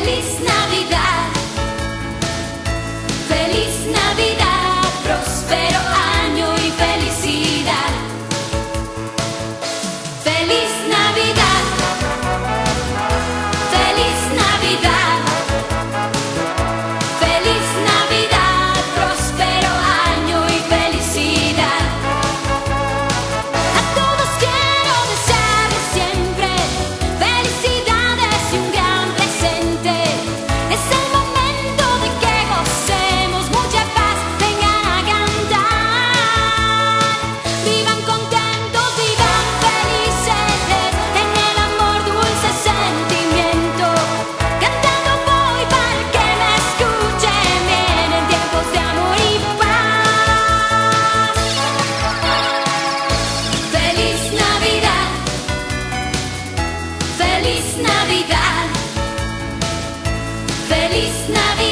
Feliz Navidad, feliz Navidad, próspero año y felicidad. Feliz Navidad, feliz Navidad, feliz Navidad, próspero año y felicidad. A todos quiero desearles siempre felicidades y un gran presente. Es el momento de que gocemos mucha paz, vengan a cantar. Vivan contentos, vivan felices, en el amor dulce sentimiento. Cantando voy para que me escuchen bien en tiempos de amor y paz. Feliz Navidad, feliz Navidad, feliz Navidad.